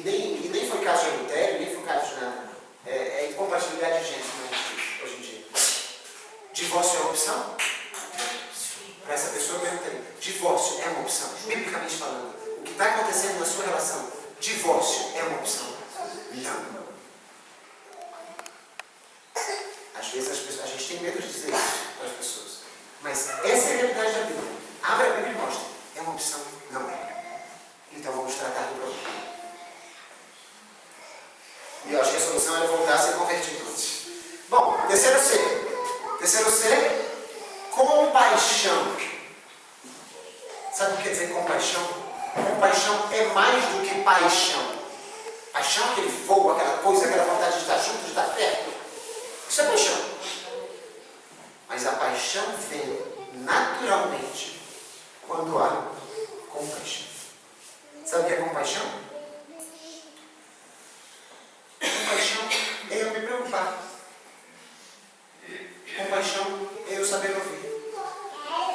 nem foi caso de adultério, nem foi caso de nada. É incompatibilidade de gênero hoje em dia. Divórcio é uma opção? Para essa pessoa eu perguntei, divórcio é uma opção? Biblicamente falando, o que está acontecendo na sua relação, divórcio é uma opção? Não. Às vezes a gente tem medo de dizer isso para as pessoas. Mas essa é a realidade da Bíblia. Abre a Bíblia e mostra. É uma opção? Não é. Então vamos tratar do problema. E eu acho que a solução é voltar a ser convertidos. Bom, terceiro C, compaixão. Sabe o que quer dizer compaixão? Compaixão é mais do que paixão. Paixão é aquele fogo, aquela coisa, aquela vontade de estar junto, de estar perto. Isso é paixão. Mas a paixão vem naturalmente quando há compaixão. Sabe o que é compaixão? Compaixão é eu me preocupar. Compaixão é eu saber ouvir.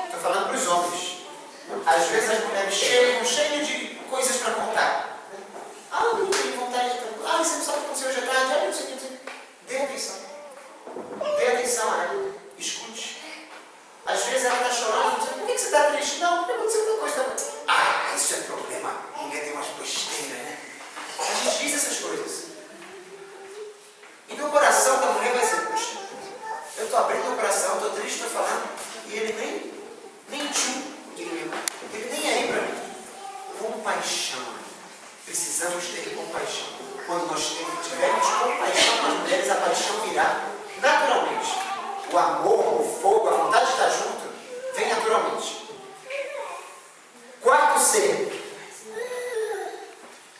Estou falando para os homens. Às vezes as mulheres chegam cheias de coisas para contar. Ah, eu não tenho vontade de... Ah, você não sabe o que aconteceu hoje à tarde? Ah, não sei o que. Dê atenção. Dê atenção a ela. Escute. Às vezes ela está chorando. Por que você está triste? Não, porque aconteceu outra coisa. Ah, isso é problema. Mulher tem umas besteiras, né? A gente diz essas coisas. E no coração da mulher vai ser, puxa, eu estou abrindo meu coração, estou triste, estou falando, e ele nem tchum, ele nem é aí para mim. Compaixão. Precisamos ter compaixão. Quando nós tivermos compaixão com as mulheres, a paixão virá naturalmente. O amor, o fogo, a vontade de estar junto, vem naturalmente. Quarto C.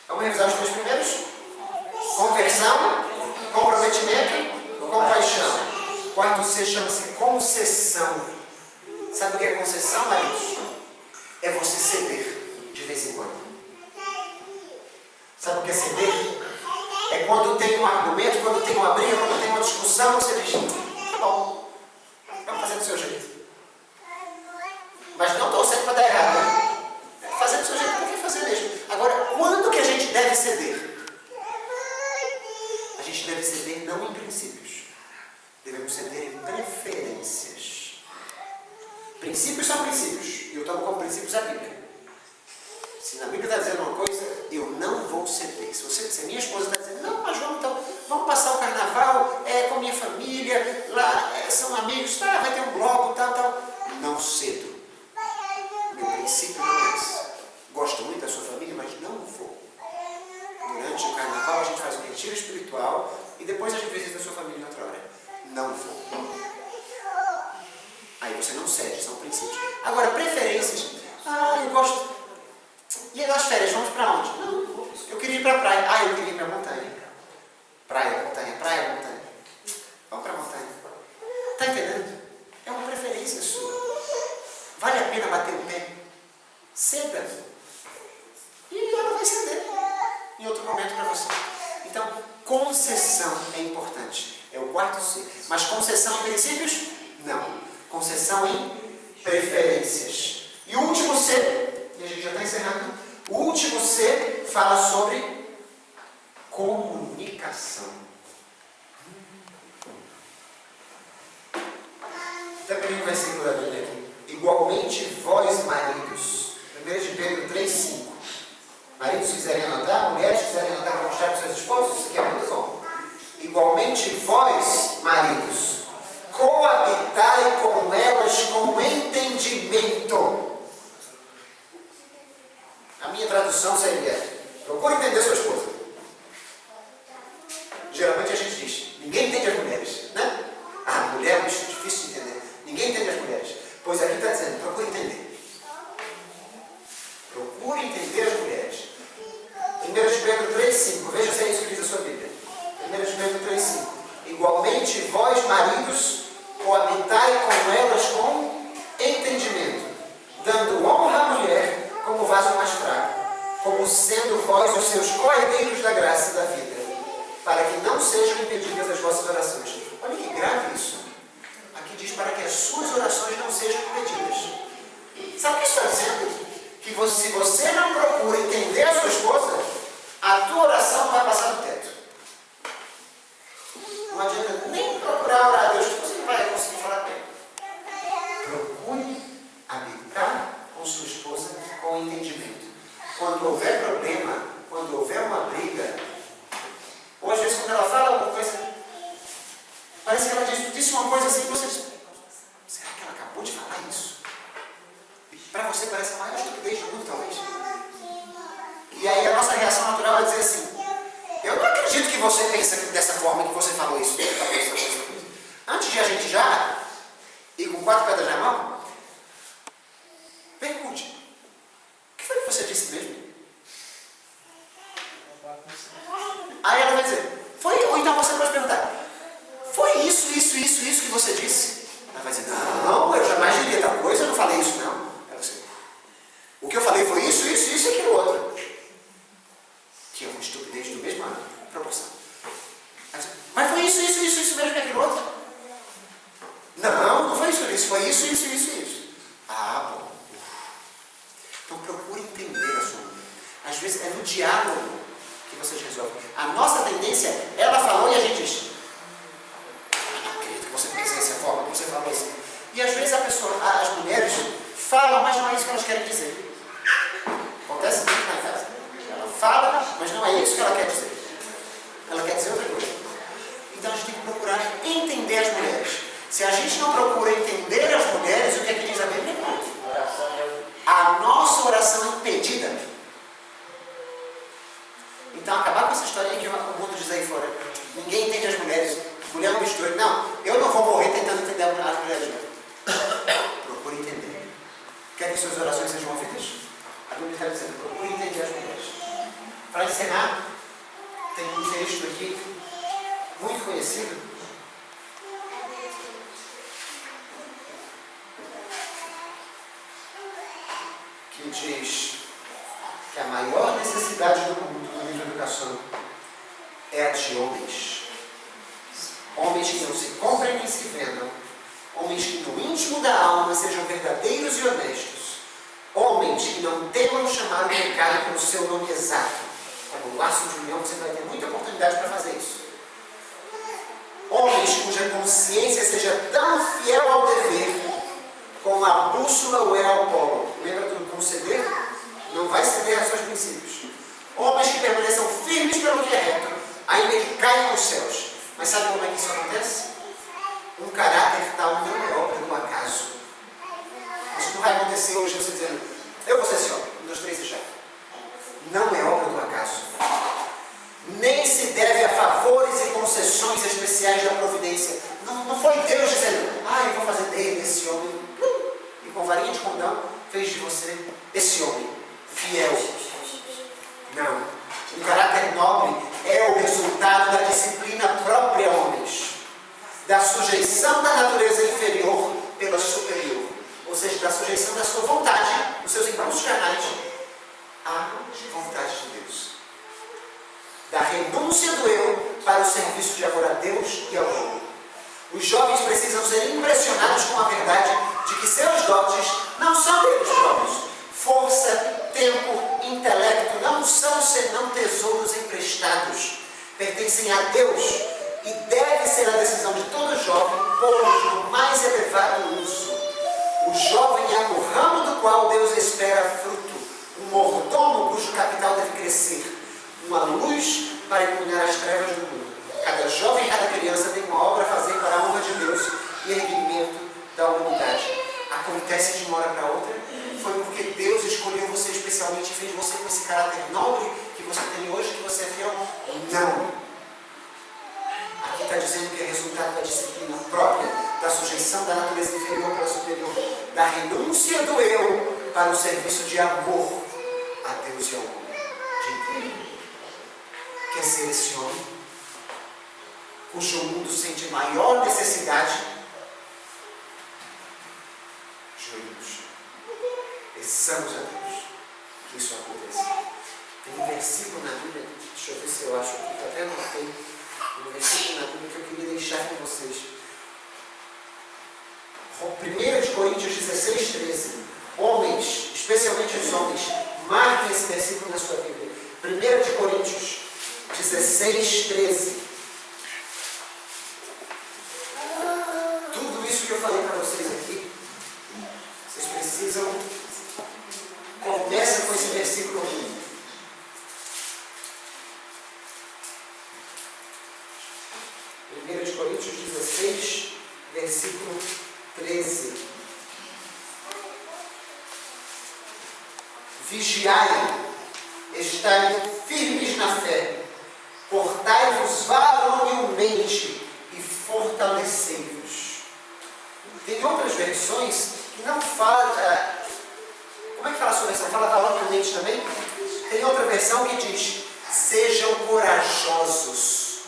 Vamos revisar os dois primeiros? Conversão, comprometimento, compaixão. Quarto C chama-se concessão. Sabe o que é concessão, Maridos? É você ceder de vez em quando. Sabe o que é ceder? É quando tem um argumento, quando tem uma briga, quando tem uma discussão, você diz, tá bom, vamos fazer do seu jeito. Mas não torcendo para dar errado, né? Fazer do seu jeito porque fazer mesmo. Agora, quando que a gente deve ceder? A gente deve ceder não em princípios. Devemos ceder em preferências. Princípios são princípios. E eu tomo como princípios a Bíblia. Se na Bíblia está dizendo uma coisa, eu não vou ceder. Se a minha esposa está dizendo, não, mas vamos passar o carnaval com minha família, lá são amigos, tá, vai ter um bloco, tal. Não cedo. Meu princípio não é esse. Gosto muito da sua família, mas não vou. Durante o carnaval a gente faz um retiro espiritual e depois a gente visita a sua família em outra hora. Não vou. Aí você não cede, são princípios. Agora, preferências. Ah, eu gosto. E nas férias, vamos para onde? Não, eu queria ir para a praia. Ah, eu queria ir para a montanha. Praia, montanha. Vamos para a montanha. Está entendendo? É uma preferência sua. Vale a pena bater o pé? Ceda. E ela vai ceder em outro momento para você. Então, concessão é importante. É o quarto C. Mas concessão em princípios? Não. Concessão em preferências. E o último C, e a gente já está encerrando, o último C fala sobre comunicação. Até peguei um versículo da Bíblia aqui. Igualmente vós, maridos, 1 de Pedro 3,5. Maridos quiserem anotar, mulheres quiserem anotar para mostrar para os seus esposos, isso aqui é muito bom. Igualmente vós, maridos, coabitai com elas com entendimento. A minha tradução seria: procure entender sua esposa. Geralmente a gente diz: ninguém entende as mulheres, né? Ah, mulher é difícil de entender. Ninguém entende as mulheres. Pois aqui está dizendo: procure entender. Procure entender as mulheres. 1 de Pedro 3,5. Veja se é isso que diz a sua Bíblia. 1 de Pedro 3,5. Igualmente vós, maridos, coabitai com elas com entendimento, dando honra à mulher como vaso mais fraco, como sendo vós os seus coerdeiros da graça e da vida, para que não sejam impedidas as vossas orações. Olha que grave isso. Aqui diz: para que as suas orações não sejam impedidas. Sabe o que isso está dizendo? Que se você não procura entender a sua esposa, a tua oração não vai passar do teto. Não adianta nem procurar orar a Deus, que você não vai conseguir falar com ele. Procure habitar com sua esposa com entendimento. Quando houver problema, quando houver uma briga, ou às vezes quando ela fala alguma coisa, parece que ela disse uma coisa assim, você diz: será que ela acabou de falar isso? Para você parece a maior estupidez do mundo, talvez. E aí a nossa reação natural é dizer assim: eu não acredito que você pensa dessa forma, que você falou isso. Antes de a gente já ir com 4 pedras na mão, pergunte: o que foi que você disse mesmo? Aí ela vai dizer: foi? Ou então você pode perguntar: foi isso que você disse? Ela vai dizer: não, eu jamais diria tal coisa, eu não falei isso não. Ela vai dizer: o que eu falei foi isso e aquilo outro. Que é uma estupidez do mesma proporção. Mas foi isso mesmo que aquilo outro? Não foi isso, foi isso. Ah, bom. Então procure entender a sua mulher. Às vezes é no diálogo que vocês resolvem. A nossa tendência, ela falou e a gente diz: não acredito que você pense dessa forma, que você falou assim. E às vezes as mulheres falam, mas não é isso que elas querem dizer. Acontece muito na casa. Ela fala, mas não é isso que ela quer dizer. Ela quer dizer outra coisa. Então a gente tem que procurar entender as mulheres. Se a gente não procura entender as mulheres, o que é que diz a Bíblia? A nossa oração é impedida. Então acabar com essa história que o mundo diz aí fora: ninguém entende as mulheres, mulher não mistura. Não, eu não vou morrer tentando entender as mulheres. Procure entender. Quer que suas orações sejam ouvidas? A Bíblia está dizendo: procure entender as mulheres. Para encerrar, tem um texto aqui muito conhecido, que diz que a maior necessidade do mundo no nível de educação é a de homens. Homens que não se comprem nem se vendam. Homens que no íntimo da alma sejam verdadeiros e honestos. Homens que não temam chamar o pecado pelo seu nome exato. Como laço de união, você vai ter muita oportunidade para fazer isso. Homens cuja consciência seja tão fiel ao dever como a bússola o é ao polo. Lembra do conceder? Não vai ceder a seus princípios. Homens que permaneçam firmes pelo que é reto, ainda que caiam nos céus. Mas sabe como é que isso acontece? Um caráter tal não é obra do acaso. Isso não vai acontecer hoje você dizendo: eu vou ser esse homem, 1, 2, 3 e já. Não é obra do acaso. Nem se deve a favores e concessões especiais da providência. Não foi Deus dizendo: eu vou fazer dele esse homem, e com varinha de condão fez de você esse homem fiel. Não. Um caráter nobre é o resultado da disciplina própria, homens, da sujeição da natureza inferior pela superior, ou seja, da sujeição da sua vontade, dos seus impulsos carnais, à vontade de Deus, da renúncia do eu para o serviço de amor a Deus e ao homem. Os jovens precisam ser impressionados com a verdade de que seus dotes não são deles próprios. Força, tempo, intelecto não são senão tesouros emprestados. Pertencem a Deus e deve ser a decisão de todo jovem pô-los no mais elevado uso. O jovem é o ramo do qual Deus espera fruto, um mordomo cujo capital deve crescer, uma luz para iluminar as trevas do mundo. Cada jovem, cada criança tem uma obra a fazer para a honra de Deus e erguimento da humanidade. Acontece de uma hora para outra, foi porque Deus escolheu você especialmente e fez você com esse caráter nobre que você tem hoje, que você é fiel? Não. Aqui está dizendo que é resultado da disciplina própria, da sujeição da natureza inferior para a superior, da renúncia do eu para o serviço de amor a Deus e ao homem. Gente, quer ser esse homem cujo mundo sente maior necessidade? Joelho no chão. Peçamos a Deus que isso aconteça. Tem um versículo na Bíblia, deixa eu ver se eu acho aqui, que até anotei, um versículo na Bíblia que eu queria deixar com vocês. 1 Coríntios 16, 13. Homens, especialmente os homens, marquem esse versículo na sua Bíblia. 1 Coríntios 16, 13. Tudo isso que eu falei para vocês aqui, vocês precisam, começa com esse versículo aqui. 1 Coríntios 16, versículo 13. Vigiai, estai firmes na fé, portai-vos varonilmente e fortalecei-vos. Tem outras versões que não falam, como é que fala a sua versão? Fala varonilmente também? Tem outra versão que diz, sejam corajosos.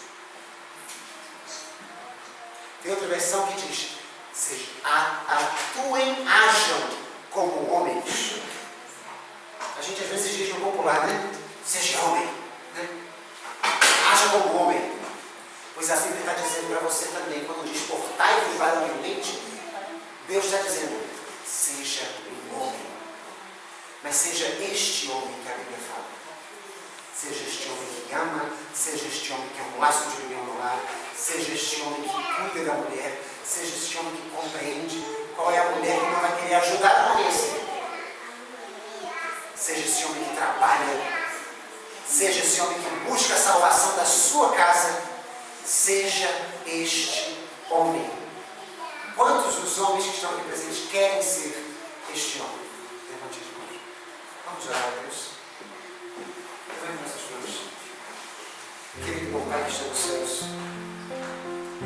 Tem outra versão que diz, atuem, ajam como homens. A gente às vezes diz no popular, né? Seja homem, né? Haja como homem. Pois a Bíblia está dizendo para você também, quando diz portai-vos varonilmente, Deus está dizendo, seja um homem. Mas seja este homem que a Bíblia fala. Seja este homem que ama, seja este homem que é um laço de união no lar, seja este homem que cuida da mulher, seja este homem que compreende qual é a mulher que não vai querer ajudar a conhecer. Seja esse homem que trabalha, seja esse homem que busca a salvação da sua casa, seja este homem. Quantos dos homens que estão aqui presentes querem ser este homem? Levante as mãos. Vamos orar a Deus. Levante nossas mãos. Querido bom Pai que está nos céus,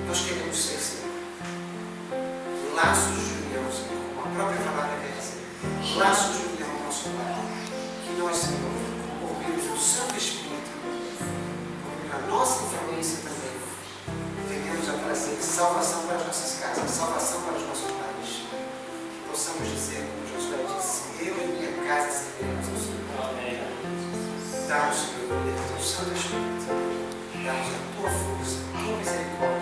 nós queremos ser, Senhor, laços de união, Senhor, como a própria palavra quer dizer, laços de união no nosso lar. Que nós, Senhor, por meio do Santo Espírito, por a nossa influência também, venhamos a trazer salvação para as nossas casas, salvação para os nossos lares. Que possamos dizer, como Josué disse, eu e minha casa serviremos ao Senhor. Dá-nos, Senhor, o poder do Teu Santo Espírito. Dá-nos a Tua força, a Tua misericórdia.